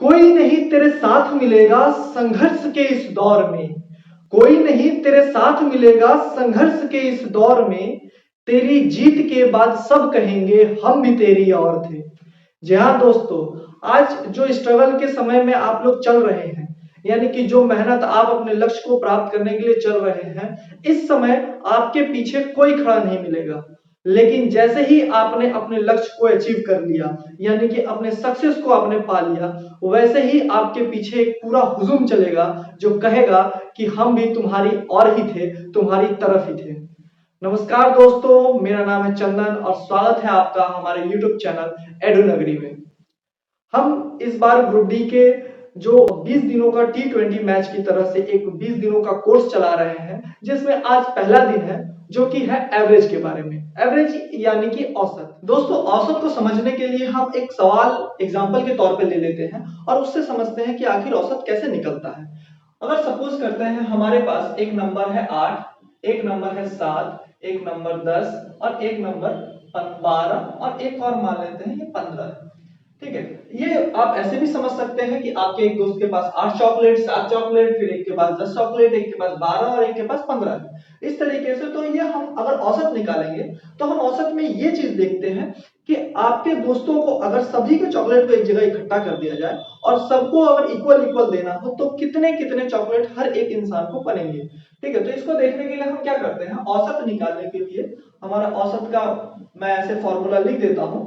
कोई नहीं तेरे साथ मिलेगा संघर्ष के इस दौर में, कोई नहीं तेरे साथ मिलेगा संघर्ष के इस दौर में, तेरी जीत के बाद सब कहेंगे हम भी तेरी और थे। जी हाँ दोस्तों, आज जो स्ट्रगल के समय में आप लोग चल रहे हैं, यानी कि जो मेहनत आप अपने लक्ष्य को प्राप्त करने के लिए चल रहे हैं, इस समय आपके पीछे कोई खड़ा नहीं मिलेगा। लेकिन जैसे ही आपने अपने लक्ष्य को अचीव कर लिया, यानी कि अपने सक्सेस को आपने पा लिया, वैसे ही आपके पीछे एक पूरा हुजूम चलेगा जो कहेगा कि हम भी तुम्हारी और ही थे, तुम्हारी तरफ ही थे। नमस्कार दोस्तों, मेरा नाम है चंदन और स्वागत है आपका हमारे YouTube चैनल एडू नगरी में। हम इस बार ग्रुप डी के जो 20 दिनों का T20 मैच की तरह से एक 20 दिनों का कोर्स चला रहे हैं, जिसमें आज पहला दिन है जो कि है एवरेज के बारे में। एवरेज यानी कि औसत। दोस्तों, औसत को समझने के लिए हम एक सवाल एग्जाम्पल के तौर पे ले लेते हैं और उससे समझते हैं कि आखिर औसत कैसे निकलता है। अगर सपोज करते हैं हमारे पास एक नंबर है 8, एक नंबर है 7, एक नंबर 10 और एक नंबर 12 और एक और मान लेते हैं ये 15। ठीक है, ये आप ऐसे भी समझ सकते हैं कि आपके एक दोस्त के पास 8 चॉकलेट, 7 चॉकलेट, फिर एक के पास 10 चॉकलेट, एक के पास 12 और एक के पास 15 है। इस तरीके से तो ये हम अगर औसत निकालेंगे तो हम औसत में ये चीज देखते हैं कि आपके दोस्तों को अगर सभी के चॉकलेट को एक जगह इकट्ठा कर दिया जाए और सबको अगर इक्वल इक्वल देना हो तो कितने कितने चॉकलेट हर एक इंसान को बनेंगे। ठीक है, तो इसको देखने के लिए हम क्या करते हैं, औसत निकालने के लिए हमारा औसत का मैं ऐसे फॉर्मूला लिख देता हूं।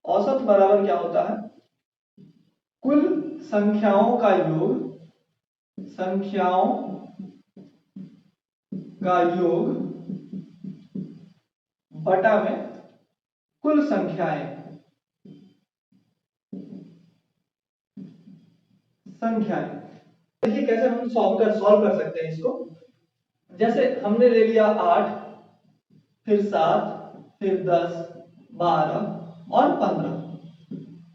औसत बराबर क्या होता है, कुल संख्याओं का योग, संख्याओं का योग बटा में कुल संख्याएं, देखिए कैसे हम सॉल्व कर सकते हैं इसको। जैसे हमने ले लिया 8, फिर 7, फिर 10, 12 और 15।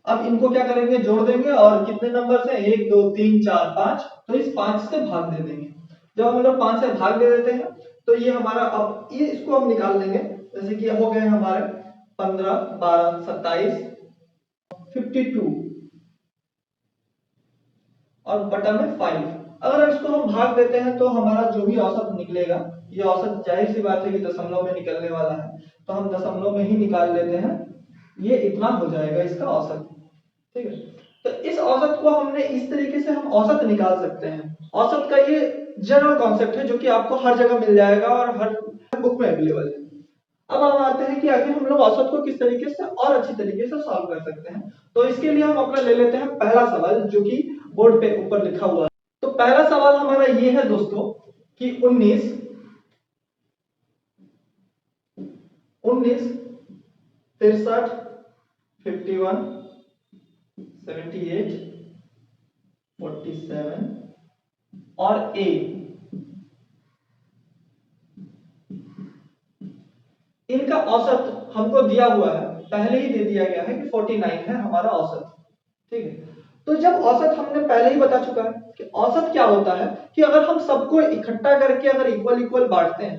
अब इनको क्या करेंगे, जोड़ देंगे और कितने नंबर से 1 2 3 4 5, तो इस 5 से भाग दे देंगे। जब हम लोग 5 से भाग दे देते हैं तो ये हमारा, अब ये इसको हम निकाल लेंगे। जैसे कि हो गए हमारे 15 12 27 52 और बटा में 5। अगर इसको हम भाग देते हैं तो हमारा जो भी औसत निकलेगा, ये औसत जाहिर सी बात है कि दशमलव में निकलने वाला है, तो हम दशमलव में ही निकाल लेते हैं। ये इतना हो जाएगा इसका औसत। ठीक है, तो इस औसत को हमने इस तरीके से हम औसत निकाल सकते हैं। औसत का ये जनरल कॉन्सेप्ट है जो कि आपको हर जगह मिल जाएगा और हर बुक में अवेलेबल है। अब हम आते हैं कि आखिर हम लोग औसत को किस तरीके से और अच्छी तरीके से सॉल्व कर सकते हैं। तो इसके लिए हम अपना ले लेते हैं पहला सवाल जो कि बोर्ड पे ऊपर लिखा हुआ है। तो पहला सवाल हमारा ये है दोस्तों कि 19 63 51 78 47 और ए, इनका औसत हमको दिया हुआ है, पहले ही दे दिया गया है कि 49 है हमारा औसत। ठीक है, तो जब औसत हमने पहले ही बता चुका है कि औसत क्या होता है कि अगर हम सबको इकट्ठा करके अगर इक्वल इक्वल बांटते हैं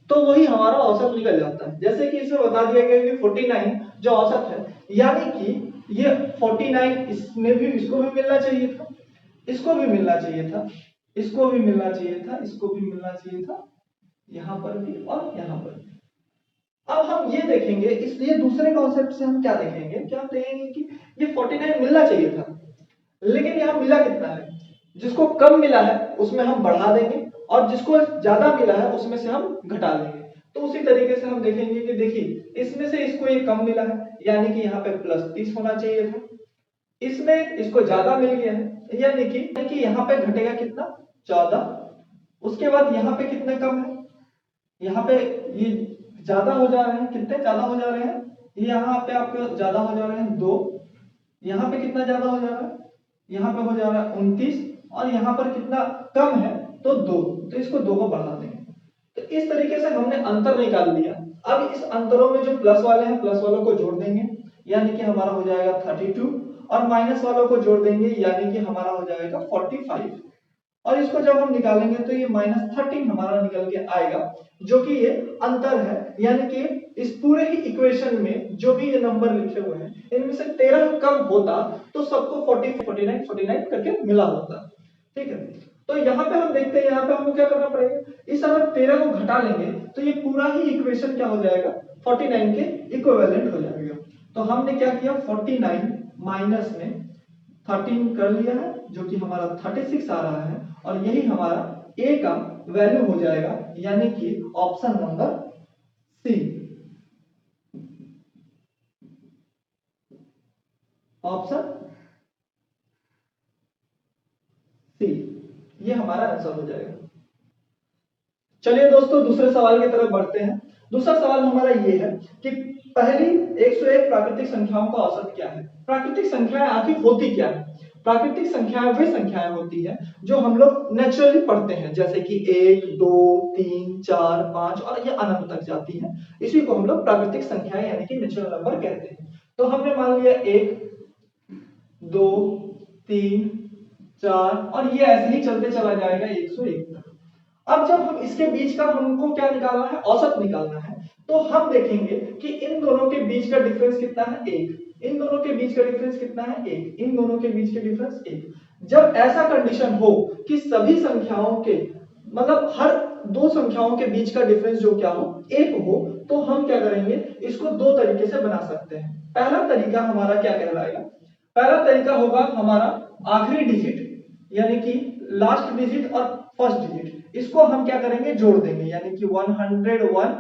तो वही हमारा औसत निकल जाता है। जैसे कि इसमें बता दिया गया कि 49 जो औसत है, यानी कि ये 49 इसमें भी, इसको भी मिलना चाहिए था, इसको भी मिलना चाहिए था, इसको भी मिलना चाहिए था, इसको भी मिलना चाहिए था, यहां पर भी और यहां पर भी। अब हम ये देखेंगे, इसलिए दूसरे कॉन्सेप्ट से हम क्या देखेंगे, क्या देखेंगे कि ये 49 मिलना चाहिए था, लेकिन यहां मिला कितना है। जिसको कम मिला है उसमें हम बढ़ा देंगे और जिसको ज्यादा मिला है उसमें से हम घटा देंगे। तो उसी तरीके से हम देखेंगे कि देखिए इसमें से इसको ये कम मिला है, यानी कि यहाँ पे +30 होना चाहिए था, इसमें इसको ज्यादा मिल गया है, यानी कि यहाँ पे घटेगा कितना, 14। उसके बाद यहाँ पे कितने कम है, यहाँ पे ये ज्यादा हो जा रहे हैं, कितने ज्यादा हो जा रहे हैं, यहाँ पे आपके ज्यादा हो जा रहे हैं 2, यहाँ पे कितना ज्यादा हो जा रहा है, यहाँ पे हो जा रहा है 29 और यहाँ पर कितना कम है तो 2, तो इसको 2 को बढ़ा देंगे। तो इस तरीके से हमने अंतर निकाल लिया। अब इस अंतरों में जो प्लस वाले हैं, प्लस वालों को जोड़ देंगे, यानी कि हमारा हो जाएगा 32 और माइनस वालों को जोड़ देंगे, यानी कि हमारा हो जाएगा 45। और इसको जब हम निकालेंगे तो ये -13 हमारा निकल के आएगा, जो कि ये अंतर है। यानी कि इस पूरे ही इक्वेशन में जो भी ये नंबर लिखे हुए हैं इनमें से 13 कम होता तो सबको 40 49 49 करके मिला होता। ठीक है, तो यहाँ पे हम देखते हैं, यहाँ पे हमको क्या करना पड़ेगा, इस अगर 13 को घटा लेंगे तो ये पूरा ही इक्वेशन क्या हो जाएगा, 49 के इक्विवेलेंट हो जाएगा। तो हमने क्या किया, 49 माइनस में 13 कर लिया है, जो कि हमारा 36 आ रहा है, और यही हमारा ए का वैल्यू हो जाएगा, यानी कि option number C. Option C ये हमारा आंसर हो जाएगा। चलिए दोस्तों दूसरे सवाल की तरफ बढ़ते हैं। दूसरा सवाल हमारा ये है कि पहली 101 प्राकृतिक संख्याओं का औसत क्या है। प्राकृतिक संख्याएं आखिर होती क्या है। प्राकृतिक संख्याएं वे संख्याएं होती है जो हम लोग नेचुरली पढ़ते हैं, जैसे कि 1 2 3 4 5 और ये अनंत तक जाती है। इसी को हम लोग प्राकृतिक संख्याएं यानी कि नेचुरल नंबर कहते हैं। तो हमने मान लिया 1 2 3 4 और ये ऐसे ही चलते चला जाएगा 101 तक। अब जब हम इसके बीच का हमको क्या निकालना है, औसत निकालना है, तो हम देखेंगे कि इन दोनों के बीच का डिफरेंस कितना है, 1। इन दोनों के बीच का डिफरेंस कितना है, 1। इन दोनों के बीच का डिफरेंस 1। जब ऐसा कंडीशन हो कि सभी संख्याओं के मतलब हर दो संख्याओं के बीच का डिफरेंस जो क्या हो, 1 हो, तो हम क्या करेंगे, इसको दो तरीके से बना सकते हैं। पहला तरीका हमारा क्या कहलाएगा, पहला तरीका होगा हमारा आखिरी डिजिट यानी कि लास्ट डिजिट और फर्स्ट डिजिट, इसको हम क्या करेंगे, जोड़ देंगे, यानी कि 101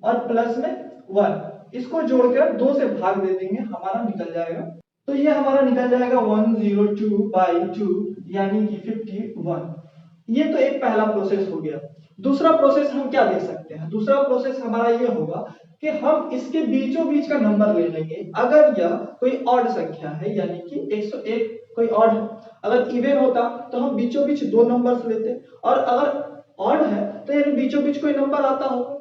और प्लस में 1, इसको जोड़कर 2 से भाग दे देंगे, हमारा निकल जाएगा। तो ये हमारा निकल जाएगा 102/2 यानी कि 51। ये तो एक पहला प्रोसेस हो गया। दूसरा प्रोसेस हम क्या देख सकते हैं, दूसरा प्रोसेस हमारा ये होगा कि हम इसके बीचों बीच का नंबर ले लेंगे। अगर यह कोई ऑड संख्या है यानी कि 101 कोई ऑड, अगर इवन होता तो हम बीचों बीच दो नंबर्स लेते, और अगर ऑड है तो यानी बीचों बीच कोई नंबर आता होगा।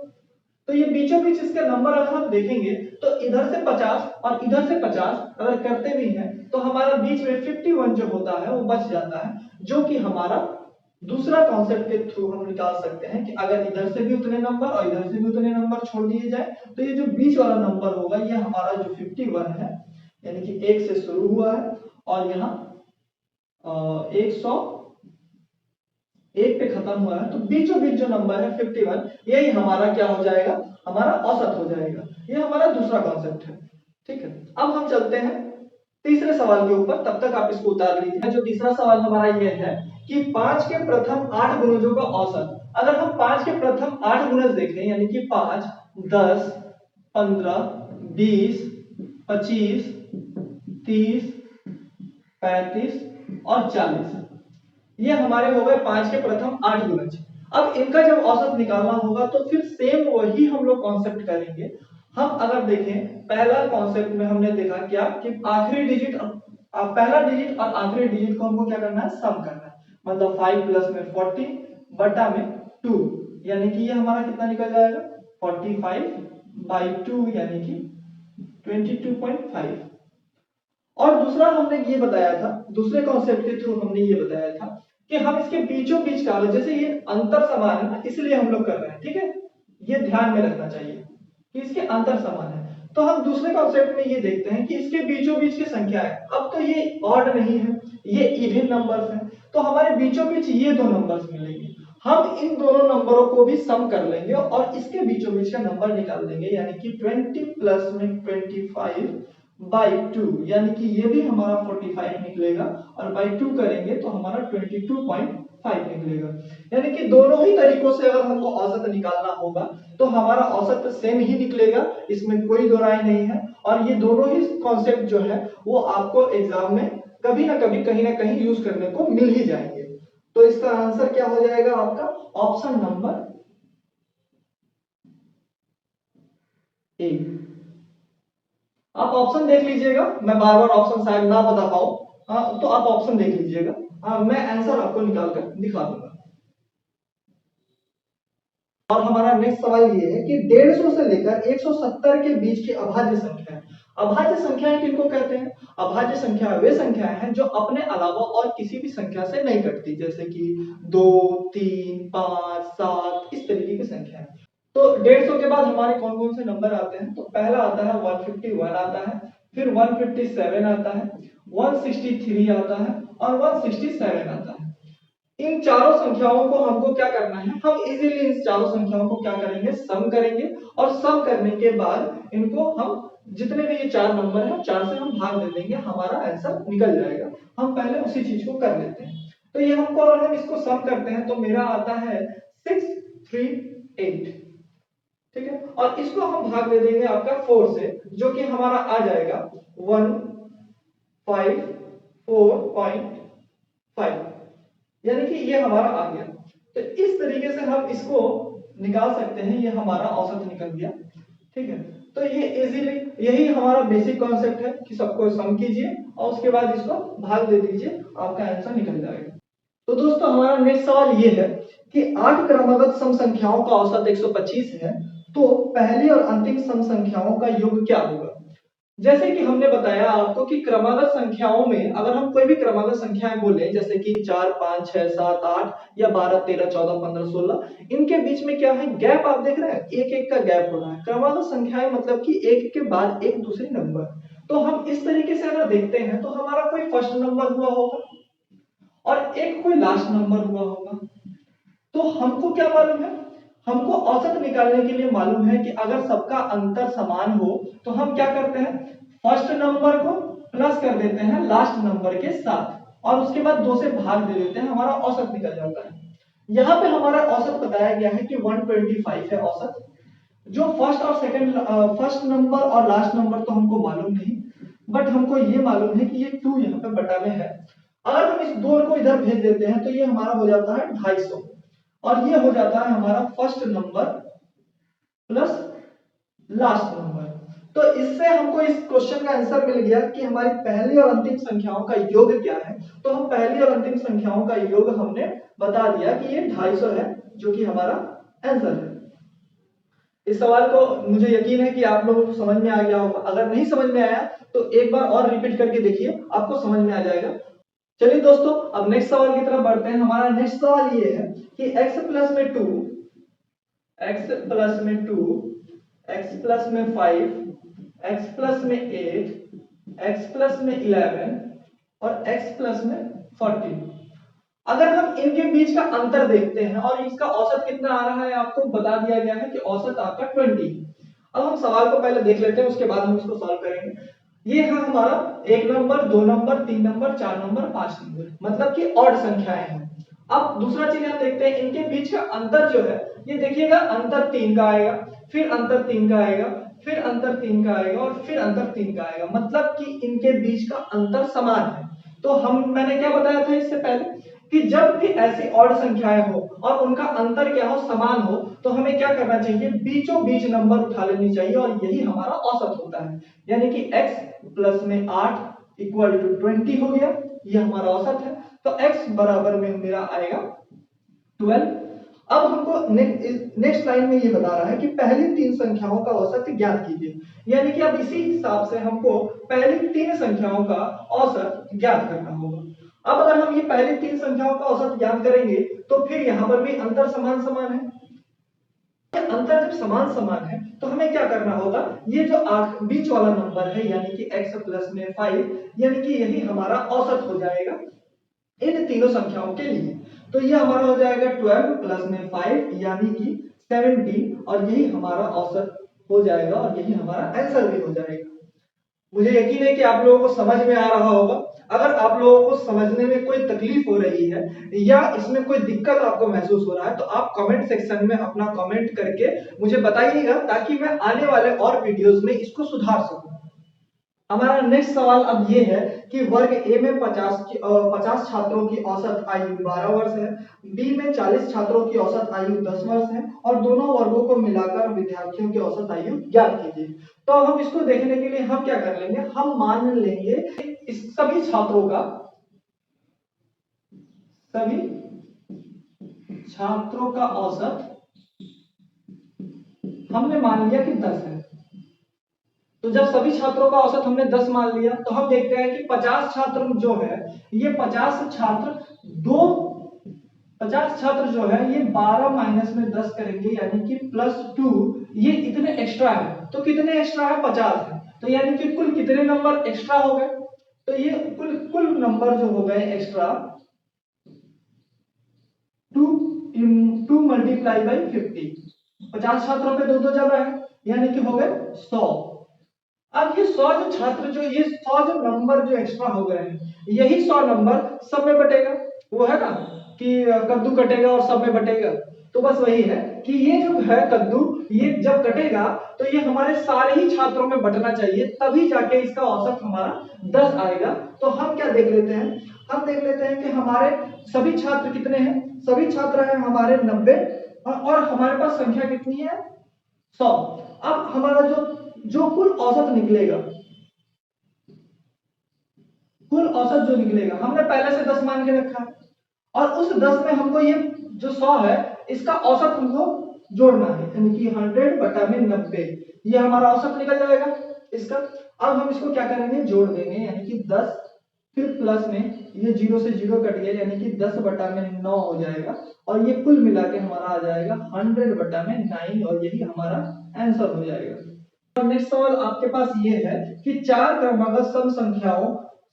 तो ये बीचों बीच इसका नंबर अगर हम देखेंगे तो इधर से 50 और इधर से 50 अगर करते भी हैं तो हमारा बीच में 51 जो होता है वो बच जाता है, जो कि हमारा दूसरा कॉन्सेप्ट के थ्रू हम निकाल सकते हैं कि अगर इधर से भी उतने नंबर और इधर से भी उतने नंबर छोड़ दिए जाए तो ये जो बीच वाला नंबर होगा ये हमारा जो 51 है, यानी कि 1 से शुरू हुआ है और यहाँ 101 पे खत्म हुआ है, तो बीचों बीच जो नंबर है 51 यही हमारा क्या हो जाएगा, हमारा औसत हो जाएगा। ये हमारा दूसरा कॉन्सेप्ट है। ठीक है, अब हम चलते हैं तीसरे सवाल के ऊपर, तब तक आप इसको उतार लीजिए। जो तीसरा सवाल हमारा ये है कि 5 के प्रथम 8 गुणजों का औसत। अगर हम 5 के प्रथम 8 गुणज देखें यानी कि 5 10 15 20 25 30 35 और 40, ये हमारे हो गए 5 के प्रथम 8 गुणज। अब इनका जब औसत निकालना होगा तो फिर सेम वही हम लोग कॉन्सेप्ट करेंगे। हम अगर देखें पहला कॉन्सेप्ट में हमने देखा क्या कि आखिरी डिजिट, पहला डिजिट और आखिरी डिजिट को हमको क्या करना है, सम करना है। मतलब 5 प्लस में 40 बटा में 2, यानी कि ये हमारा कितना निकल जाएगा, 45/2 यानी कि 22.5। और दूसरा हमने ये बताया था, दूसरे कॉन्सेप्ट के थ्रू हमने ये बताया था कि हम इसके बीचों बीच का, जैसे ये अंतर समान है ना इसलिए हम लोग कर रहे हैं, ठीक है, ये ध्यान में रखना चाहिए कि इसके अंतर समान है। तो हम दूसरे कॉन्सेप्ट में ये देखते हैं कि इसके बीचों बीच की संख्या है, अब तो ये ऑड नहीं है, ये इवन नंबर्स हैं, तो हमारे बीचों बीच ये दो नंबर्स मिलेंगे। हम इन दोनों नंबरों को भी सम कर लेंगे और इसके बीचों बीच का नंबर निकाल देंगे, यानी कि 20 प्लस में 25/2 यानी कि ये भी हमारा 45 निकलेगा और बाई 2 करेंगे तो हमारा 22.5 निकलेगा। यानी कि दोनों ही तरीकों से अगर हमको औसत निकालना होगा तो हमारा औसत सेम ही निकलेगा, इसमें कोई दो राय नहीं है। और ये दोनों ही कॉन्सेप्ट जो है वो आपको एग्जाम में कभी ना कभी कहीं ना कहीं यूज करने को मिल ही जाएंगे। तो इसका आंसर क्या हो जाएगा आपका, ऑप्शन नंबर ए। आप ऑप्शन देख लीजिएगा, मैं बार बार ऑप्शन शायद ना बता पाऊं, हाँ तो आप ऑप्शन देख लीजिएगा, हाँ मैं आंसर आपको निकाल कर दिखा दूंगा। और हमारा नेक्स्ट सवाल ये है कि 150 से लेकर 170 के बीच की अभाज्य संख्या है। अभाज्य संख्याएं किनको कहते हैं? अभाज्य संख्या वे संख्याएं हैं जो अपने अलावा और किसी भी संख्या से नहीं कटती, जैसे कि 2, 3, 5, 7 इस तरीके की संख्याएं। तो 150 के बाद हमारे कौन कौन से नंबर आते हैं? तो पहला आता है 151 आता है, फिर 157 आता है, 163 आता है और 167 आता है। इन चारों संख्याओं को हमको क्या करना है? हम इजीली इन चारों संख्याओं को क्या करेंगे? सम करेंगे और सम करने के बाद इनको हम जितने भी ये चार नंबर है 4 से हम भाग दे देंगे, हमारा आंसर निकल जाएगा। हम पहले उसी चीज को कर लेते हैं। तो ये हमको अगर हम इसको सम करते हैं तो मेरा आता है 638, ठीक है। और इसको हम भाग दे देंगे आपका 4 से, जो कि हमारा आ जाएगा 154.5, यानी कि ये हमारा आ गया। तो इस तरीके से हम इसको निकाल सकते हैं, ये हमारा औसत निकल गया, ठीक है। तो ये इजीली यही हमारा बेसिक कॉन्सेप्ट है कि सबको सम कीजिए और उसके बाद इसको भाग दे दीजिए, आपका आंसर निकल जाएगा। तो दोस्तों हमारा नेक्स्ट सवाल ये है कि 8 क्रमागत सम संख्याओं का औसत 125 है, तो पहली और अंतिम सम संख्याओं का योग क्या होगा? जैसे कि हमने बताया आपको कि क्रमागत संख्याओं में अगर हम कोई भी क्रमागत संख्याएं बोले, जैसे कि 4, 5, 6, 7, 8 या 12, 13, 14, 15, 16, इनके बीच में क्या है? गैप आप देख रहे हैं, एक एक का गैप हो रहा है। क्रमागत संख्याएं मतलब कि एक के बाद एक दूसरे नंबर। तो हम इस तरीके से अगर देखते हैं तो हमारा कोई फर्स्ट नंबर हुआ होगा और एक कोई लास्ट नंबर हुआ होगा। तो हमको क्या मालूम है? हमको औसत निकालने के लिए मालूम है कि अगर सबका अंतर समान हो तो हम क्या करते हैं? फर्स्ट नंबर को प्लस कर देते हैं लास्ट नंबर के साथ और उसके बाद 2 से भाग दे देते हैं, हमारा औसत निकल जाता है। यहाँ पे हमारा औसत बताया गया है कि 125 है औसत। जो फर्स्ट और सेकंड फर्स्ट नंबर और लास्ट नंबर तो हमको मालूम नहीं, बट हमको ये मालूम है कि ये 2 यहाँ पे बटा में है। अगर हम इस 2 को इधर भेज देते हैं तो ये हमारा हो जाता है 250 और ये हो जाता है हमारा first number plus last number. तो इससे हमको इस क्वेश्चन का आंसर मिल गया कि हमारी पहली और अंतिम संख्याओं का योग क्या है। तो हम पहली और अंतिम संख्याओं का योग हमने बता दिया कि ये 250 है, जो कि हमारा आंसर है। इस सवाल को मुझे यकीन है कि आप लोगों को समझ में आ गया होगा। अगर नहीं समझ में आया तो एक बार और रिपीट करके देखिए, आपको समझ में आ जाएगा। चलिए दोस्तों, अब नेक्स्ट सवाल की तरफ बढ़ते हैं। हमारा नेक्स्ट सवाल ये है कि x प्लस में 2, x प्लस में 2, x प्लस में 5, x प्लस में 8, x प्लस में 11 और x प्लस में 14, अगर हम इनके बीच का अंतर देखते हैं और इसका औसत कितना आ रहा है आपको बता दिया गया है कि औसत आपका 20। अब हम सवाल को पहले देख लेते हैं, उसके बाद हम इसको सॉल्व करेंगे। ये है हमारा 1 number, 2 number, 3 number, 4 number, 5 number, मतलब कि ऑड संख्याएं हैं। अब दूसरा चीज हम देखते हैं, इनके बीच का अंतर जो है, ये देखिएगा अंतर 3 का आएगा, फिर अंतर 3 का आएगा, फिर अंतर 3 का आएगा और फिर अंतर 3 का आएगा, मतलब कि इनके बीच का अंतर समान है। तो मैंने क्या बताया था इससे पहले कि जब भी ऐसी ऑड संख्याएं हो और उनका अंतर क्या हो? समान हो, तो हमें क्या करना चाहिए? बीचों बीच नंबर उठा लेनी चाहिए और यही हमारा औसत होता है। यानी कि x प्लस में 8 इक्वल टू 20 हो गया, ये हमारा औसत है। तो x बराबर में मेरा आएगा 12। अब हमको नेक्स्ट लाइन में ये बता रहा है कि पहली 3 संख्याओं का औसत ज्ञात कीजिए, यानी कि अब इसी हिसाब से हमको पहली 3 संख्याओं का औसत ज्ञात करना होगा। अब अगर हम ये पहली 3 संख्याओं का औसत ज्ञात करेंगे तो फिर यहां पर भी अंतर समान समान है। अंतर जब समान समान है तो हमें क्या करना होगा? ये जो बीच वाला नंबर है यानी कि x प्लस में 5, यानी कि यही हमारा औसत हो जाएगा इन तीनों संख्याओं के लिए। तो ये हमारा हो जाएगा 12 प्लस में 5 यानी कि 17 और यही हमारा औसत हो जाएगा और यही हमारा आंसर भी हो जाएगा। मुझे यकीन है कि आप लोगों को समझ में आ रहा होगा। अगर आप लोगों को समझने में कोई तकलीफ हो रही है या इसमें कोई दिक्कत आपको महसूस हो रहा है तो आप कमेंट सेक्शन में अपना कमेंट करके मुझे बताइएगा, ताकि मैं आने वाले और वीडियोस में इसको सुधार सकूं। हमारा नेक्स्ट सवाल अब ये है कि वर्ग ए में 50 छात्रों की औसत आयु 12 वर्ष है, बी में 40 छात्रों की औसत आयु 10 वर्ष है और दोनों वर्गों को मिलाकर विद्यार्थियों की औसत आयु ज्ञात कीजिए। तो हम इसको देखने के लिए हम क्या कर लेंगे? हम मान लेंगे इस सभी छात्रों का औसत हमने मान लिया कि 10 है। तो जब सभी छात्रों का औसत हमने 10 मान लिया तो हम देखते हैं कि 50 छात्र जो है ये 50 छात्र दो 50 छात्र जो है ये 12 माइनस में 10 करेंगे यानी कि +2, ये इतने एक्स्ट्रा है। तो कितने एक्स्ट्रा है? 50 है। तो यानी कि कुल कितने नंबर एक्स्ट्रा हो गए? तो ये कुल कुल नंबर जो हो गए एक्स्ट्रा 2 मल्टीप्लाई बाई 50। 50 छात्रों पे दो दो ज्यादा है यानी कि हो गए 100। अब ये 100 जो छात्र जो ये 100 जो नंबर जो एक्स्ट्रा हो गए हैं यही 100 नंबर सब में बटेगा। वो है ना कि कद्दू कटेगा और सब में बटेगा, तो बस वही है कि ये जो है कद्दू ये जब कटेगा तो ये हमारे सारे ही छात्रों में बटना चाहिए, तभी जाके इसका औसत हमारा 10 आएगा। तो हम क्या देख लेते हैं? हम देख लेते हैं कि हमारे सभी छात्र कितने हैं? सभी छात्र हैं हमारे 90 और हमारे पास संख्या कितनी है? 100। अब हमारा जो जो कुल औसत निकलेगा, कुल औसत जो निकलेगा हमने पहले से 10 मान के रखा है और उस 10 में हमको ये जो 100 है इसका औसत हमको जोड़ना है यानी कि 100 बटा में 90, ये हमारा औसत निकल जाएगा इसका। अब हम इसको क्या करेंगे? जोड़ देंगे यानी कि 10 फिर प्लस में ये 0 से 0 कट गया यानी कि 10 बटा में 9 हो जाएगा और ये कुल मिला के हमारा आ जाएगा 100 बटा में 9 और यही हमारा आंसर हो जाएगा। नेक्स्ट सवाल आपके पास ये है कि चार क्रमागत सम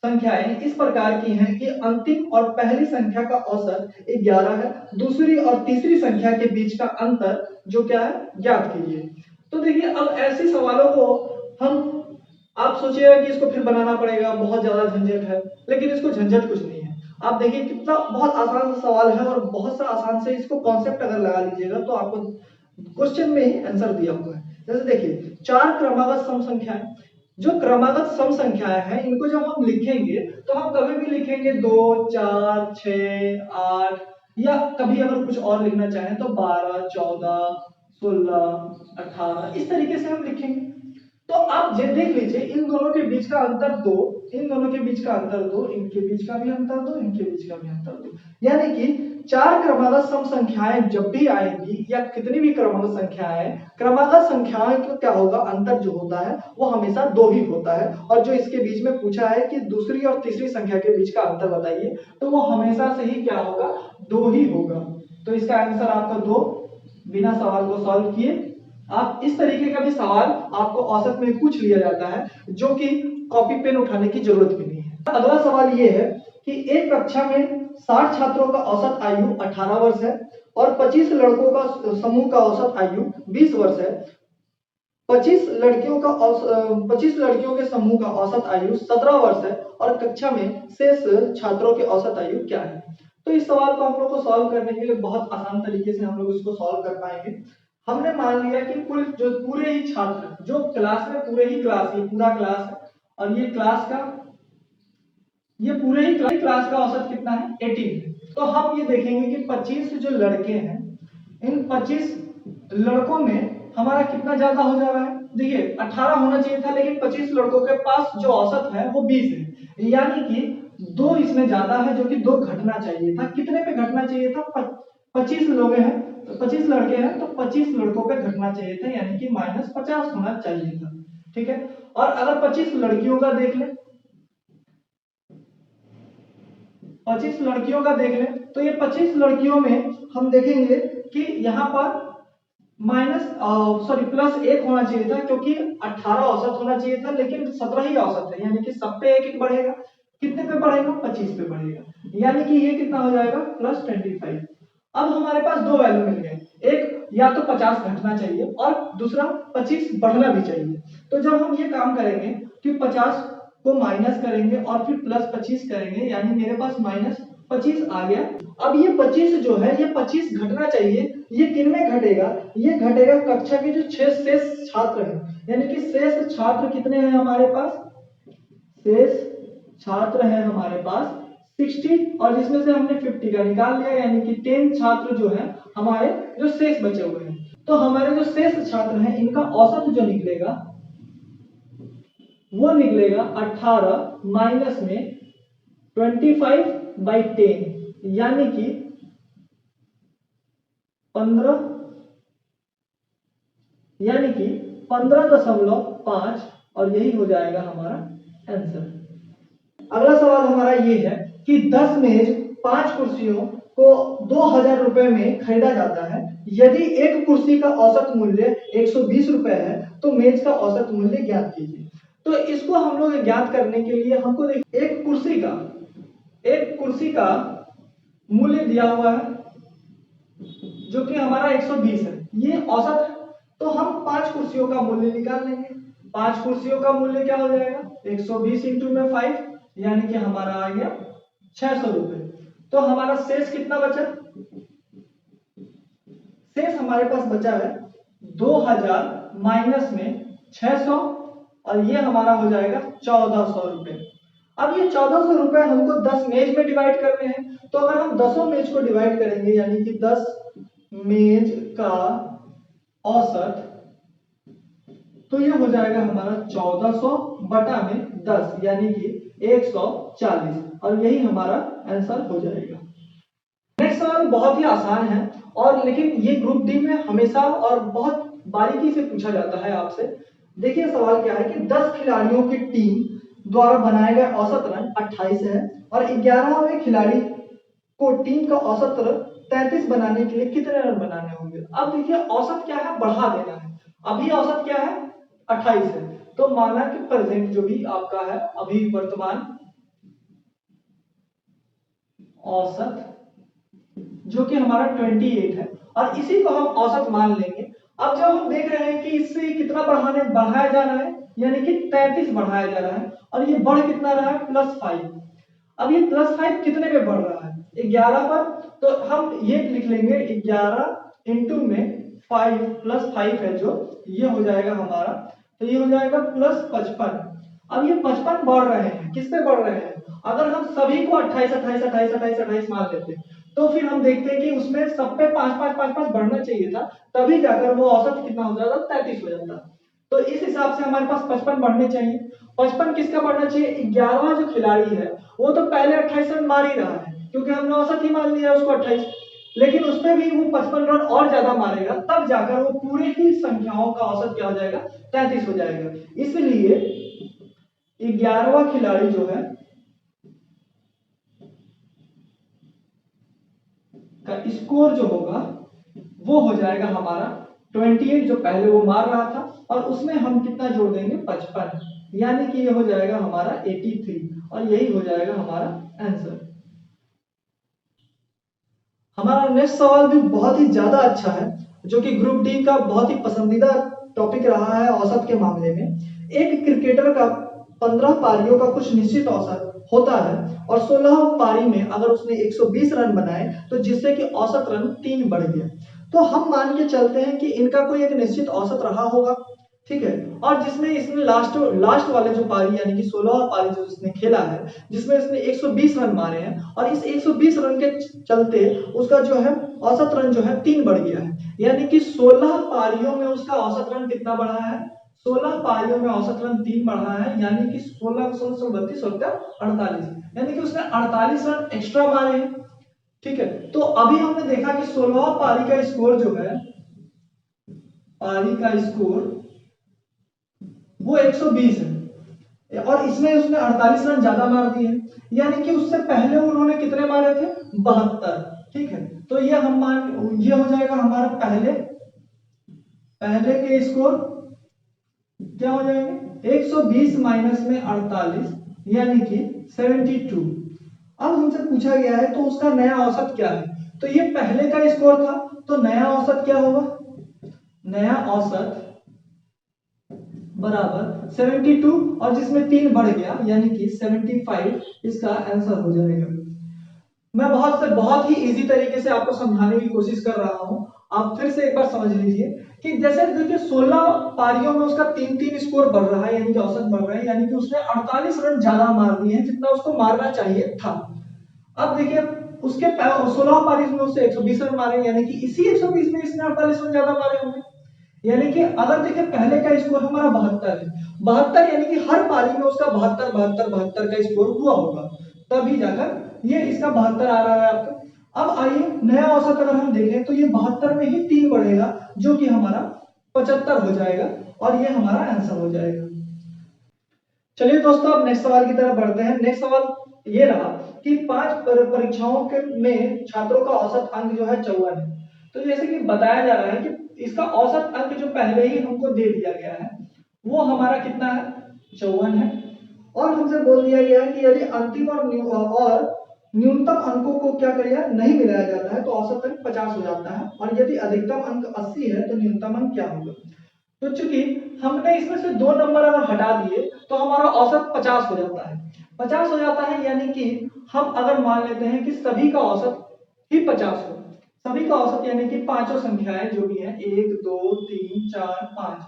संख्याएं इस प्रकार की हैं कि अंतिम और पहली संख्या का औसत 11 है, दूसरी और तीसरी संख्या के बीच का अंतर जो क्या है ज्ञात कीजिए। तो देखिए अब ऐसे सवालों को हम आप सोचिएगा कि इसको फिर बनाना पड़ेगा, बहुत ज्यादा झंझट है, लेकिन इसको झंझट कुछ नहीं है। आप देखिए कितना बहुत आसान सा सवाल है और बहुत सा आसान से इसको कॉन्सेप्ट अगर लगा लीजिएगा तो आपको क्वेश्चन में ही आंसर दिया हुआ है। जैसे देखिए चार क्रमागत सम संख्याएं, जो क्रमागत सम संख्याएं हैं इनको जब हम लिखेंगे तो हम कभी भी लिखेंगे 2 4 6 8 या कभी अगर कुछ और लिखना चाहें तो 12 14 16 18 इस तरीके से हम लिखेंगे। तो आप जे देख लीजिए इन दोनों के बीच का अंतर 2, इन दोनों के बीच का अंतर 2, इनके बीच का भी अंतर 2, इनके बीच का भी अंतर 2, यानी कि चार क्रमागत सम संख्याएं जब भी आएंगी या कितनी भी क्रमागत संख्याएं, क्रमागत संख्याएं का क्या होगा अंतर जो होता है वो हमेशा 2 ही होता है। और जो इसके बीच में पूछा है कि दूसरी और तीसरी संख्या के बीच का अंतर बताइए तो वो हमेशा से ही क्या होगा 2 ही होगा। तो इसका आंसर आपका 2 बिना सवाल को सॉल्व किए। आप इस तरीके का भी सवाल आपको औसत में पूछ लिया जाता है जो कि कॉपी पेन उठाने की जरूरत भी नहीं है। अगला सवाल ये है कि एक कक्षा में 60 छात्रों का औसत आयु 18 वर्ष है और 25 लड़कों का समूह का औसत आयु 20 वर्ष है। 25 लड़कियों के समूह का औसत आयु 17 वर्ष है और कक्षा में शेष छात्रों के औसत आयु क्या है? तो इस सवाल को हम लोग को सॉल्व करने के लिए बहुत आसान तरीके से हम लोग इसको सॉल्व कर पाएंगे। हमने मान लिया कि कुल जो पूरे ही छात्र जो क्लास में पूरे ही क्लास ये पूरा क्लास है और ये क्लास का ये पूरे ही क्लास का औसत कितना है 18। तो हम ये देखेंगे कि 25 जो लड़के हैं इन 25 लड़कों में हमारा कितना ज्यादा हो जा रहा है? देखिए 18 होना चाहिए था लेकिन 25 लड़कों के पास जो औसत है वो 20 है, यानी कि 2 इसमें ज्यादा है जो कि 2 घटना चाहिए था। कितने पे घटना चाहिए था? 25 लोग हैं तो 25 लड़के हैं तो 25 लड़कों पे घटना चाहिए था यानी कि -50 होना चाहिए था। ठीक है। और अगर 25 लड़कियों का देख ले 25 लड़कियों का देख ले तो ये 25 लड़कियों में हम देखेंगे कि यहाँ पर +1 होना चाहिए था क्योंकि 18 औसत होना चाहिए था लेकिन 17 ही औसत है यानी कि सब पे एक बढ़ेगा। कितने पे बढ़ेगा? 25 पे बढ़ेगा यानी कि ये कितना हो जाएगा +25। अब हमारे पास दो वैल्यू मिल गए, एक या तो 50 घटना चाहिए और दूसरा 25 बढ़ना भी चाहिए। तो जब हम ये काम करेंगे कि 50 को माइनस करेंगे और फिर +25 करेंगे यानी मेरे पास -25 आ गया। अब ये 25 जो है ये 25 घटना चाहिए, ये किन में घटेगा? ये घटेगा कक्षा के जो 6 शेष छात्र हैं यानी कि शेष छात्र कितने हैं हमारे पास? शेष छात्र हैं हमारे पास 60 और जिसमें से हमने 50 का निकाल लिया यानी कि 10 छात्र जो है हमारे जो शेष बचे हुए हैं। तो हमारे जो शेष छात्र हैं इनका औसत जो निकलेगा वो निकलेगा 18 माइनस में 25/10 यानी कि 15 यानी कि 15.5 और यही हो जाएगा हमारा आंसर। अगला सवाल हमारा ये है कि 10 मेज 5 कुर्सियों को 2000 रुपए में खरीदा जाता है। यदि एक कुर्सी का औसत मूल्य 120 रुपए है तो मेज का औसत मूल्य ज्ञात कीजिए। तो इसको हम लोग ज्ञात करने के लिए हमको एक कुर्सी का मूल्य दिया हुआ है जो कि हमारा 120 है, ये औसत है। तो हम 5 कुर्सियों का मूल्य निकाल लेंगे। 5 कुर्सियों का मूल्य क्या हो जाएगा, 120 इंटू में 5, यानी कि हमारा आ गया 600 रुपए। तो हमारा शेष कितना बचा, शेष हमारे पास बचा है 2000 माइनस में 600 और ये हमारा हो जाएगा 1400 रुपए। अब ये 1400 रुपए हमको 10 मेज में डिवाइड करने हैं। तो अगर हम 10 मेज को डिवाइड करेंगे यानी कि 10 मेज का औसत, तो ये हो जाएगा हमारा 1400 बटा में 10 यानी कि 140 और यही हमारा आंसर हो जाएगा। नेक्स्ट सवाल बहुत ही आसान है और लेकिन ये ग्रुप डी में हमेशा और बहुत बारीकी से पूछा जाता है आपसे। देखिए सवाल क्या है कि 10 खिलाड़ियों की टीम द्वारा बनाए गए औसत रन 28 है और 11वें खिलाड़ी को टीम का औसत रन 33 बनाने के लिए कितने रन बनाने होंगे। अब देखिए औसत क्या है, बढ़ा देना है। अभी औसत क्या है, 28 है, तो माना कि प्रेजेंट जो भी आपका है अभी वर्तमान औसत जो कि हमारा 28 है और इसी को हम औसत मान लेंगे। अब जब हम देख रहे हैं कि इससे कितना बढ़ाया जा रहा है यानी कि 33 बढ़ाया जा रहा है और ये बढ़ कितना रहा है, +5। अब ये +5 कितने पे बढ़ रहा है, 11 पर। तो हम ये लिख लेंगे 11 इंटू में 5 +5 है जो ये हो जाएगा हमारा, तो ये हो जाएगा +55। अब ये 55 बढ़ रहे हैं, किस पे बढ़ रहे हैं, अगर हम सभी को 28 28 28 28 28 मान लेते तो फिर हम देखते हैं कि उसमें सब पे 5 5 5 5 बढ़ना चाहिए था, तभी जाकर वो औसत कितना हो जाता, 33 हो जाता। तो इस हिसाब से हमारे पास 55 बढ़ने चाहिए। 55 किसका बढ़ना चाहिए, 11वां जो खिलाड़ी है वो तो पहले 28 रन मार ही रहा है क्योंकि हमने औसत ही मान लिया उसको 28, लेकिन उसमें भी वो 55 रन और ज्यादा मारेगा, तब जाकर वो पूरे ही संख्याओं का औसत क्या हो जाएगा, 33 हो जाएगा। इसलिए 11वां खिलाड़ी जो है का स्कोर जो होगा वो हो जाएगा हमारा 28, जो पहले वो मार रहा था, और उसमें हम कितना जोड़ देंगे, 55, यानी कि ये हो जाएगा हमारा 83 और यही हो जाएगा हमारा आंसर। हमारा नेक्स्ट सवाल भी बहुत ही ज्यादा अच्छा है जो कि ग्रुप डी का बहुत ही पसंदीदा टॉपिक रहा है औसत के मामले में। एक क्रिकेटर का 15 पारियों का कुछ निश्चित औसत होता है और 16 पारी में अगर उसने 120 रन बनाए तो जिससे कि औसत रन 3 बढ़ गया। तो हम मान के चलते हैं कि इनका कोई एक निश्चित औसत रहा होगा, ठीक है, और जिसमें इसने लास्ट वाले जो पारी यानी कि 16वां पारी जो इसने खेला है जिसमें इसने 120 रन मारे हैं और इस 120 रन के चलते उसका जो है औसत रन जो है 3 बढ़ गया है, यानी कि 16 पारियों में उसका औसत रन कितना बढ़ा है, 16 पारियों में औसत रन 3 बढ़ा है, यानी कि 16 16 32 48, यानी कि उसने 48 रन एक्स्ट्रा मारे हैं। ठीक है, तो अभी हमने देखा कि 16वां पारी का स्कोर जो है, पारी का स्कोर वो 120 है और इसमें उसने 48 रन ज्यादा मार दिए हैं, यानी कि उससे पहले उन्होंने कितने मारे थे, 72। ठीक है, तो ये ये हो जाएगा हमारा पहले के स्कोर क्या हो जाएंगे, 120 माइनस में 48 यानी कि 72। अब हमसे पूछा गया है तो उसका नया औसत क्या है, तो ये पहले का स्कोर था तो नया औसत क्या होगा, नया औसत बराबर 72 और जिसमें 3 बढ़ गया यानी कि 75, इसका आंसर हो जाएगा। मैं बहुत ही इजी तरीके से आपको समझाने की कोशिश कर रहा हूं, आप फिर से एक बार समझ लीजिए कि जैसे देखिए 16 पारियों में उसका 3-3 स्कोर बढ़ रहा है यानी कि औसत बढ़ रहा है, यानी कि उसने 48 रन ज्यादा मार दिए हैं जितना उसको मारना चाहिए था। अब देखिए उसके 16 पारी में उससे 120 रन मारे, यानी कि इसी 120 में इसने 48 रन ज्यादा मारे होंगे, यानी कि अगर देखिए पहले का स्कोर हमारा 72 है, 72 यानी कि हर पारी में उसका 72 72 72 का स्कोर हुआ होगा, तभी जाकर ये इसका 72 आ रहा है आपका। अब आइए नया औसत अगर हम देखें तो ये 72 में ही 3 बढ़ेगा जो कि हमारा 75 हो जाएगा और ये हमारा आंसर हो जाएगा। चलिए दोस्तों, अब नेक्स्ट सवाल की तरफ बढ़ते हैं। नेक्स्ट सवाल ये रहा कि 5 परीक्षाओं के में छात्रों का औसत अंक जो है 54 है। तो जैसे कि बताया जा रहा है कि इसका औसत अंक जो पहले ही हमको दे दिया गया है वो हमारा कितना है, 54 है। और हमसे बोल दिया गया है कि यदि अंतिम और न्यूनतम अंकों को क्या करिए नहीं मिलाया जाता है तो औसत अंक 50 हो जाता है, और यदि अधिकतम अंक 80 है तो न्यूनतम अंक क्या होगा। तो चूंकि हमने इसमें से 2 नंबर अगर हटा दिए तो हमारा औसत 50 हो जाता है। 50 हो जाता है यानी कि हम अगर मान लेते हैं कि सभी का औसत ही 50 हो, सभी का औसत यानी कि पांचों संख्याएं जो भी हैं 1 2 3 4 5,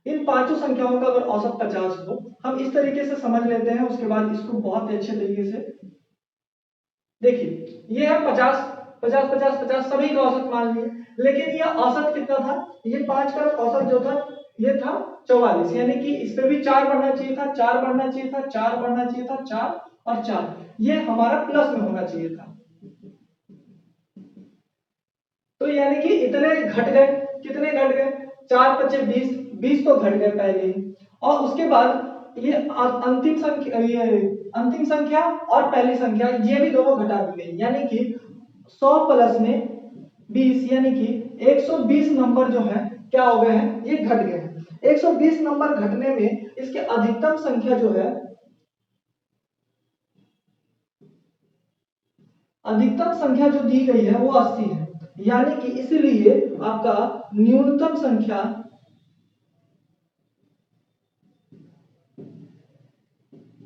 इन पांचों संख्याओं का अगर औसत 50 हो, हम इस तरीके से समझ लेते हैं। उसके बाद इसको बहुत ही अच्छे तरीके से देखिए, ये है 50 50 50 50 सभी का औसत मान लिए, लेकिन ये औसत कितना था, ये 5 का औसत जो था ये था 44, यानी कि इस पे भी 4 बढ़ना चाहिए था, 4 बढ़ना चाहिए था, 4 बढ़ना चाहिए था, 4 और 4, ये हमारा प्लस में होना चाहिए था। तो यानी कि इतने घट गए, कितने घट गए, 4 5 20, 20 तो घट गए पहले ही। और उसके बाद ये अंतिम संख्या, ये अंतिम संख्या और पहली संख्या ये भी दोनों घटा दी गई, यानी कि 100 प्लस में 20 यानी कि 120 नंबर जो है क्या हो गए हैं, ये घट गए हैं। 120 नंबर घटने में इसके अधिकतम संख्या जो है, अधिकतम संख्या जो दी गई है वो 80 है, यानी कि इसलिए आपका न्यूनतम संख्या,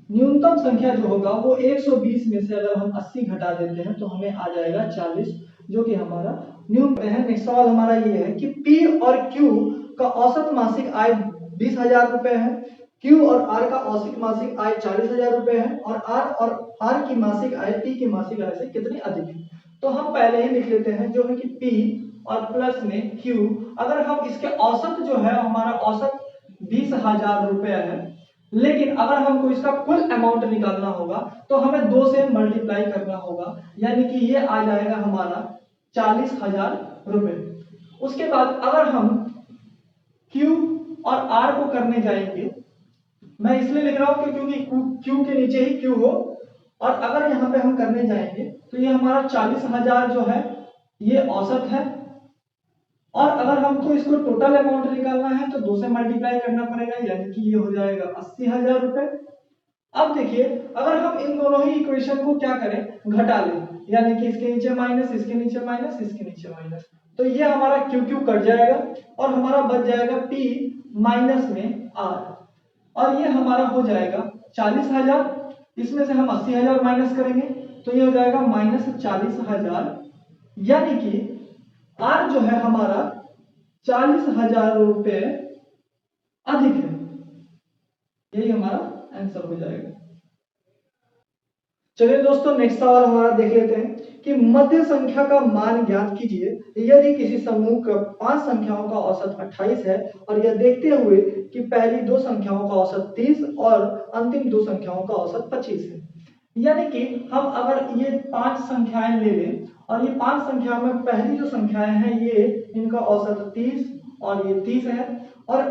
न्यूनतम संख्या जो होगा वो 120 में से अगर हम 80 घटा देते हैं तो हमें आ जाएगा 40, जो कि हमारा न्यूनतम है। नेक्स्ट सवाल हमारा ये है कि पी और क्यू का औसत मासिक आय 20,000 रुपए है, क्यू और आर का औसत मासिक आय 40,000 रुपए है, और आर की मासिक आय पी की मासिक आय से कितनी अधिक है। तो हम पहले ही लिख लेते हैं जो है कि पी और प्लस में क्यू, अगर हम इसके औसत जो है, हमारा औसत 20,000 रुपए है, लेकिन अगर हमको इसका कुल अमाउंट निकालना होगा तो हमें 2 से मल्टीप्लाई करना होगा, यानी कि ये आ जाएगा हमारा 40,000 रुपए। उसके बाद अगर हम Q और R को करने जाएंगे, मैं इसलिए लिख रहा हूं क्योंकि Q के नीचे ही Q हो, और अगर यहाँ पे हम करने जाएंगे तो ये हमारा 40,000 जो है ये औसत है, और अगर हमको इसको टोटल अमाउंट निकालना है तो 2 से मल्टीप्लाई करना पड़ेगा, यानी कि ये हो जाएगा 80,000 रुपए। अब देखिए, अगर हम इन दोनों ही इक्वेशन को क्या करें, घटा लें, यानी कि इसके नीचे माइनस, इसके नीचे माइनस, इसके नीचे माइनस, तो ये हमारा क्यू क्यू कट जाएगा और हमारा बच जाएगा पी माइनस में आर, और ये हमारा हो जाएगा 40,000। इसमें से हम 80,000 माइनस करेंगे तो ये हो जाएगा माइनस 40,000, यानी कि आर जो है हमारा 40,000 रुपए अधिक है। यही हमारा आंसर हो जाएगा। चलिए दोस्तों, नेक्स्ट सवाल हमारा देख लेते हैं कि मध्य संख्या का मान ज्ञात कीजिए यदि किसी समूह का 5 संख्याओं का औसत 28 है, और यह देखते हुए कि पहली 2 संख्याओं का औसत 30 और अंतिम 2 संख्याओं का औसत 25 है। यानी कि हम अगर ये 5 संख्याएं ले लें, और ये 5 संख्याओं में पहली जो संख्याएं हैं ये इनका औसत 30 और ये 30 है, और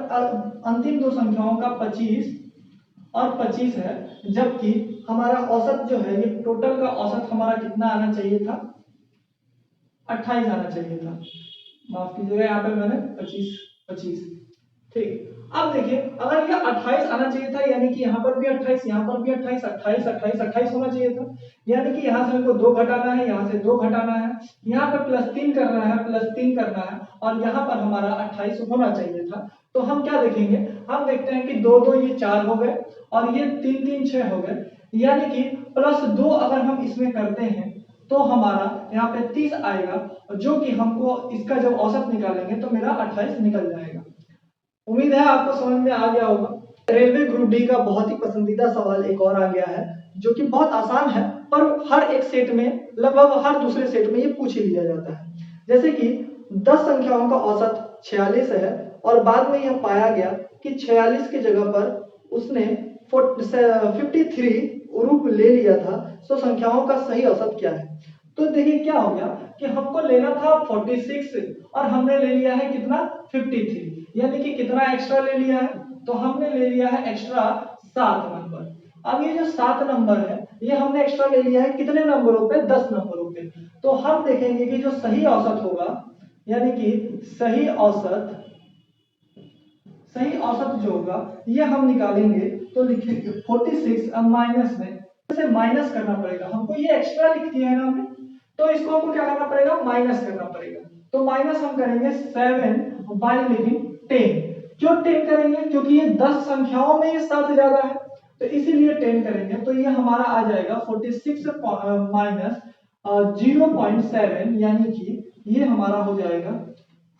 अंतिम 2 संख्याओं का 25 और 25 है, जबकि हमारा औसत जो है, ये टोटल का औसत हमारा कितना आना चाहिए था, 28 आना चाहिए था। माफ कीजिएगा, यहाँ पे मैंने 25 25, ठीक। अब देखिए, अगर ये 28 आना चाहिए था, यानी कि यहाँ पर भी 28, यहाँ पर भी 28, 28 28 28 होना चाहिए था, यानी कि यहाँ से हमको 2 घटाना है, यहाँ से 2 घटाना है, यहाँ पर +3 करना है, +3 करना है, और यहाँ पर हमारा 28 होना चाहिए था। तो हम क्या देखेंगे, हम देखते हैं कि 2 2 ये 4 हो गए, और ये 3 3 6 हो गए, यानी कि +2 अगर हम इसमें करते हैं तो हमारा यहाँ पे 30 आएगा, जो कि हमको इसका जब औसत निकालेंगे तो मेरा 28 निकल जाएगा। उम्मीद है आपको समझ में आ गया होगा। रेलवे ग्रुप डी का बहुत ही पसंदीदा सवाल एक और आ गया है, जो कि बहुत आसान है, पर हर एक सेट में, लगभग हर दूसरे सेट में ये पूछ ही लिया जाता है। जैसे कि 10 संख्याओं का औसत 46 है, और बाद में यह पाया गया कि 46 की जगह पर उसने 53 रूप ले लिया था, तो संख्याओं का सही औसत क्या है। तो देखिए क्या हो गया कि हमको लेना था 46 और हमने ले लिया है कितना, 53, यानी कि कितना एक्स्ट्रा ले लिया है, तो हमने ले लिया है एक्स्ट्रा 7 नंबर। अब ये जो 7 नंबर है ये हमने एक्स्ट्रा ले लिया है कितने नंबरों पे, 10 नंबरों पे। तो हम देखेंगे कि जो सही औसत होगा, यानी कि सही औसत जो होगा ये हम निकालेंगे। तो लिखेंगे 46, अब माइनस में से माइनस करना पड़ेगा हमको, ये एक्स्ट्रा लिख दिया है ना हमने, तो इसको हमको क्या करना पड़ेगा, माइनस करना पड़ेगा। तो माइनस हम करेंगे 7 बाय लिविंग 10। क्यों 10 करेंगे, क्योंकि ये 10 संख्याओं में ये 7 ज्यादा है, तो इसीलिए 10 करेंगे। तो ये हमारा आ जाएगा 46 माइनस 0.7, यानी कि ये हमारा हो जाएगा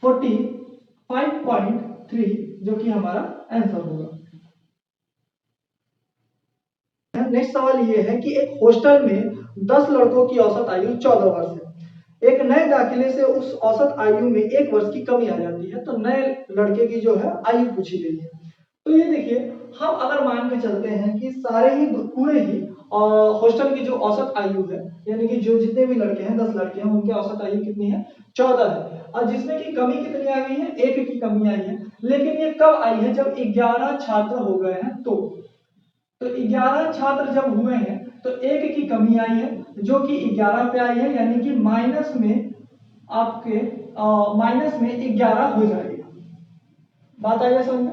45.3, जो कि हमारा आंसर होगा। नेक्स्ट सवाल ये है कि एक हॉस्टल में 10 लड़कों की औसत आयु 14 वर्ष है। एक नए दाखिले से उस औसत आयु में 1 वर्ष की कमी आ जाती है, तो नए लड़के की जो है आयु पूछी गई है। तो ये देखिए, हम अगर मान के चलते हैं कि सारे ही पूरे ही हॉस्टल की जो औसत आयु है, यानी कि जो जितने भी लड़के हैं 10 लड़के हैं उनकी औसत आयु कितनी है, 14 है, और जिसमें की कमी कितनी आ गई है, 1 की कमी आई है। लेकिन ये कब आई है, जब 11 छात्र हो गए हैं। तो 11 छात्र जब हुए हैं तो 1 की कमी आई है, जो कि 11 पे आई है, यानी कि माइनस में आपके माइनस में 11 हो जाएगा। बात आई है समझ में?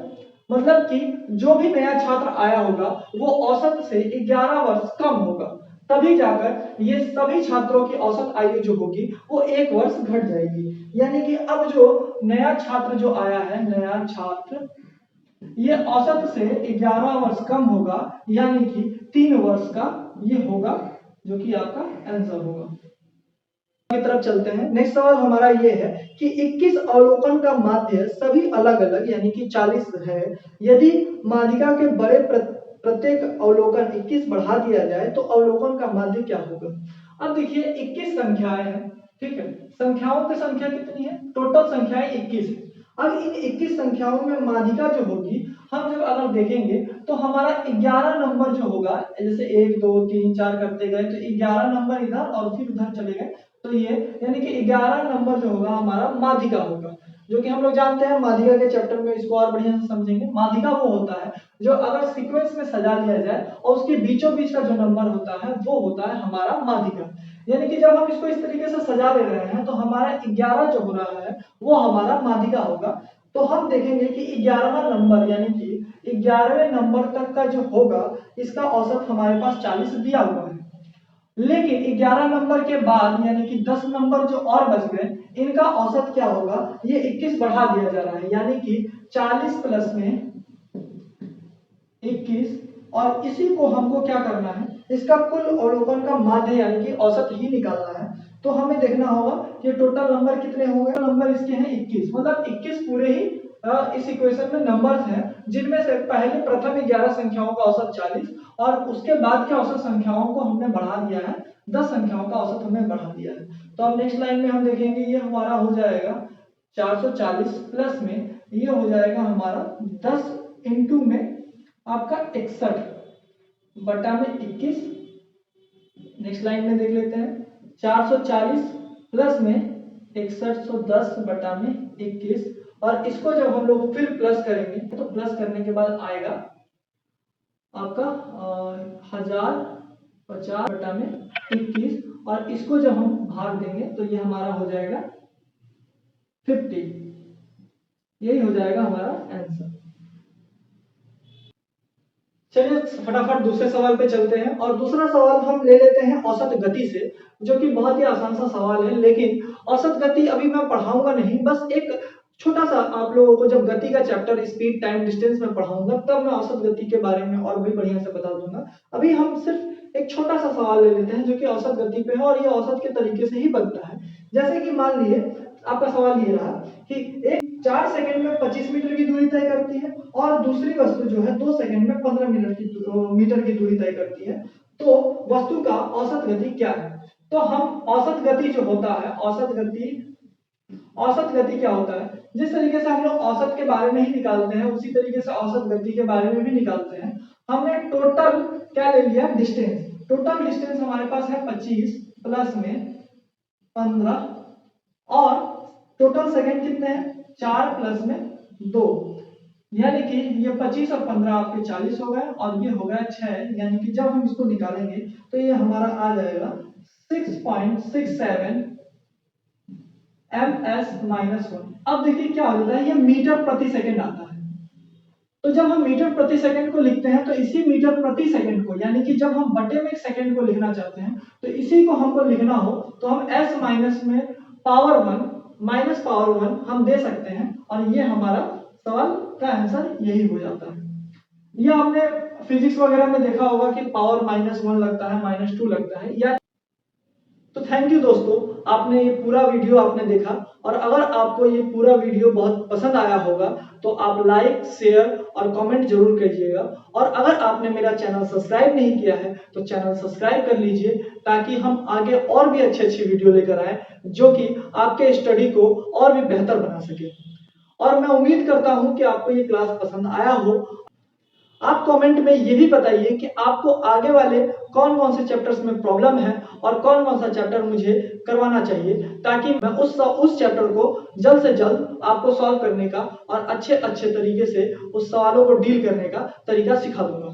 मतलब कि जो भी नया छात्र आया होगा वो औसत से 11 वर्ष कम होगा, तभी जाकर ये सभी छात्रों की औसत आयु जो होगी वो 1 वर्ष घट जाएगी। यानी कि अब जो नया छात्र जो आया है, नया छात्र ये औसत से 11 वर्ष कम होगा, यानी कि 3 वर्ष का ये होगा, जो कि आपका आंसर होगा। की तरफ चलते हैं। नेक्स्ट सवाल हमारा ये है कि 21 अवलोकन का माध्य सभी अलग अलग यानी कि 40 है। यदि माध्यिका के बड़े प्रत्येक अवलोकन 21 बढ़ा दिया जाए तो अवलोकन का माध्य क्या होगा। अब देखिए 21 संख्याएं हैं, ठीक है, संख्याओं की संख्या कितनी है, टोटल संख्याएं 21 है। अब इन 21 संख्याओं में माध्यिका जो होगी, हम जब अगर देखेंगे तो हमारा 11 नंबर जो होगा, जैसे 1 2 3 4 करते गए तो 11 नंबर इधर और फिर उधर चले गए, तो ये यानी कि 11 नंबर जो होगा हमारा माध्यिका होगा, जो कि हम लोग जानते हैं माध्यिका के चैप्टर में इसको और बढ़िया से समझेंगे। माध्यिका वो होता है जो अगर सीक्वेंस में सजा लिया जाए और उसके बीचों बीच का जो नंबर होता है वो होता है हमारा माध्यिका। यानी कि जब हम इसको इस तरीके से सजा ले रहे हैं तो हमारा 11 जो हो रहा है वो हमारा माध्यिका होगा। तो हम देखेंगे कि 11वां नंबर यानी कि 11वें नंबर तक का जो होगा इसका औसत हमारे पास 40 दिया हुआ है। लेकिन 11 नंबर के बाद यानी कि 10 नंबर जो और बच गए इनका औसत क्या होगा, ये 21 बढ़ा दिया जा रहा है, यानी कि 40 प्लस में 21, और इसी को हमको क्या करना है, इसका कुल अवलोकन का माध्य यानी कि औसत ही निकालना है। तो हमें देखना होगा कि टोटल नंबर कितने होंगे, नंबर इसके हैं 21, मतलब 21 पूरे ही इस इक्वेशन में नंबर्स हैं, जिनमें से पहले प्रथम 11 संख्याओं का औसत 40 और उसके बाद के औसत संख्याओं को हमने बढ़ा दिया है, 10 संख्याओं का औसत हमने बढ़ा दिया है। तो अब नेक्स्ट लाइन में हम देखेंगे ये हमारा हो जाएगा 440 प्लस में ये हो जाएगा हमारा 10 इंटू में आपका 61 बटा में 21। नेक्स्ट लाइन में देख लेते हैं 440 प्लस में 6110 बटा में 21, और इसको जब हम लोग फिर प्लस करेंगे तो प्लस करने के बाद आएगा आपका 1050 बटा में 21, और इसको जब हम भाग देंगे तो ये हमारा हो जाएगा 50। यही हो जाएगा हमारा आंसर। चलिए फटाफट दूसरे सवाल पे चलते हैं, और दूसरा सवाल हम ले लेते हैं औसत गति से, जो कि बहुत ही आसान सा सवाल है। लेकिन औसत गति अभी मैं पढ़ाऊंगा नहीं, बस एक छोटा सा आप लोगों को जब गति का चैप्टर स्पीड टाइम डिस्टेंस में पढ़ाऊंगा तब मैं औसत गति के बारे में और भी बढ़िया से बता दूंगा। अभी हम सिर्फ एक छोटा सा सवाल ले लेते हैं जो कि औसत गति पे है, और ये औसत के तरीके से ही बनता है। जैसे कि मान लीजिए आपका सवाल ये रहा कि एक 4 सेकंड में 25 मीटर की दूरी तय करती है और दूसरी वस्तु जो है 2 सेकंड में 15 मीटर की दूरी तय करती है, तो वस्तु का औसत गति क्या है। तो हम औसत गति जो होता है, औसत गति क्या होता है, जिस तरीके से हम लोग औसत के बारे में ही निकालते हैं उसी तरीके से औसत गति के बारे में भी निकालते हैं। हमने टोटल क्या ले लिया, डिस्टेंस। टोटल डिस्टेंस हमारे पास है 25 प्लस में 15, और टोटल सेकंड कितने हैं, 4 प्लस में 2, यानी कि ये 25 और 15 आपके 40 हो गए और ये हो गया 6, यानी कि जब हम इसको निकालेंगे तो ये हमारा आ जाएगा 6.67 ms-1। अब देखिए क्या हो जाता है, ये मीटर प्रति सेकंड आता है। तो जब हम मीटर प्रति सेकंड को लिखते हैं तो इसी मीटर प्रति सेकंड को, यानी कि जब हम बटे में एक सेकंड को लिखना चाहते हैं तो इसी को हमको लिखना हो तो हम s माइनस में पावर 1 माइनस पावर 1 हम दे सकते हैं और ये हमारा सवाल का आंसर यही हो जाता है। ये आपने फिजिक्स वगैरह में देखा होगा कि पावर -1 लगता है, -2 लगता है। या तो थैंक यू दोस्तों, आपने ये पूरा वीडियो आपने देखा और अगर आपको ये पूरा वीडियो बहुत पसंद आया होगा तो आप लाइक, शेयर और कमेंट जरूर कीजिएगा। और अगर आपने मेरा चैनल सब्सक्राइब नहीं किया है तो चैनल सब्सक्राइब कर लीजिए ताकि हम आगे और भी अच्छी वीडियो लेकर आए जो कि आपके स्टडी को और भी बेहतर बना सके। और मैं उम्मीद करता हूं कि आपको ये क्लास पसंद आया हो। आप कमेंट में ये भी बताइए कि आपको आगे वाले कौन कौन से चैप्टर्स में प्रॉब्लम है और कौन कौन सा चैप्टर मुझे करवाना चाहिए, ताकि मैं उस चैप्टर को जल्द से जल्द आपको सॉल्व करने का और अच्छे तरीके से उस सवालों को डील करने का तरीका सिखा दूंगा।